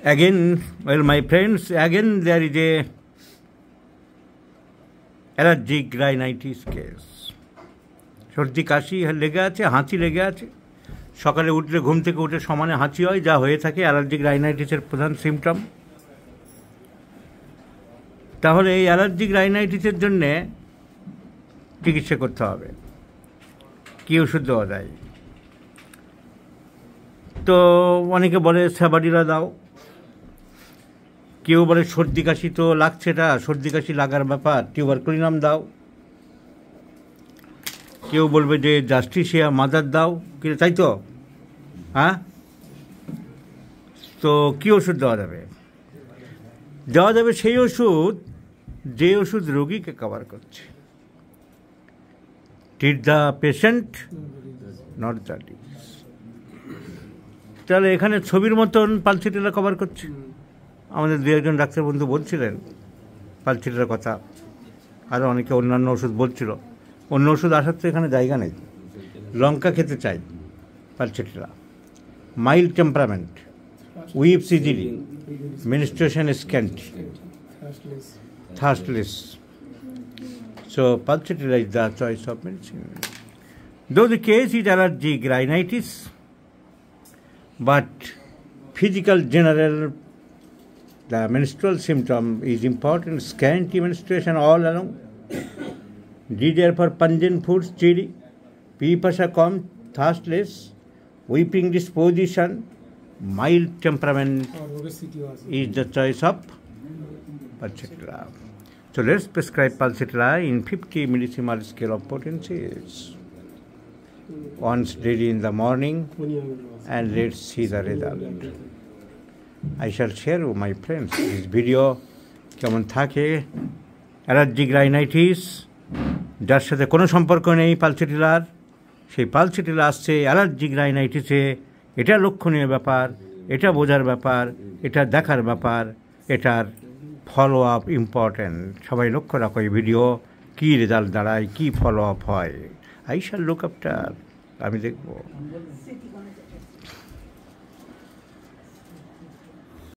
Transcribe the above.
Again, well, my friends, again there is a allergic rhinitis case. সর্দি কাশি লেগে আছে, হাঁচি লেগে আছে। সকালে উঠলে ঘুম থেকে উঠে সমানে হাঁচি হয়, যা হয়ে থাকে অ্যালার্জিক রাইনাইটিসের প্রধান সিমটম। তাহলে এই অ্যালার্জিক রাইনাইটিসের জন্যে চিকিৎসা করতে হবে। কী ওষুধ দেওয়া যায়? তো অনেকে বলে স্যাবাডিরা দাও, কেউ বলে সর্দি কাশি তো লাগছে, এটা সর্দি কাশি লাগার ব্যাপার, টিউবারকুলিনাম দাও, কেউ বলবে যে জাস্টিসিয়া মাদার দাও, কিন্তু তাই তো? হ্যাঁ, তো কী ওষুধ দেওয়া যাবে? দেওয়া যাবে সেই ওষুধ যে ওষুধ রোগীকে কভার করছে। Treat the patient, not the disease. তাহলে এখানে ছবির মতন পালসিটিলা কভার করছে। আমাদের দু একজন ডাক্তার বন্ধু বলছিলেন পালসিটিলার কথা, আরও অনেকে অন্যান্য ওষুধ বলছিল। অন্য ওষুধ আসার তো এখানে জায়গা নেই। লঙ্কা খেতে চাই, pulsatilla. Mild temperament, weeps easily, menstruation is scanty, thirstless. So pulsatilla is the choice of medicine. Though the case is allergic rhinitis, but physical general, the menstrual symptom is important. Scanty menstruation all along. Desire for pungent foods, chili, pipasa calm, thirstless, weeping disposition, mild temperament is the choice of pulsatilla. So let's prescribe pulsatilla in 50 millisimal scale of potencies once daily in the morning, and let's see the result. I shall share with my friends this video কেমন থাকে। Allergic rhinitis যার সাথে কোনো সম্পর্ক নেই পালসিটিলার, সেই pulsatilla আসছে allergic রাইনাইটিসে। এটা লক্ষণীয় ব্যাপার, এটা বোঝার ব্যাপার, এটা দেখার ব্যাপার, এটার ফলো আপ ইম্পর্ট্যান্ট। সবাই লক্ষ্য রাখো এই ভিডিও, কী রেজাল্ট দাঁড়ায়, কী ফলো আপ হয়। আই শ্যাল লুক আফটার, আমি দেখব।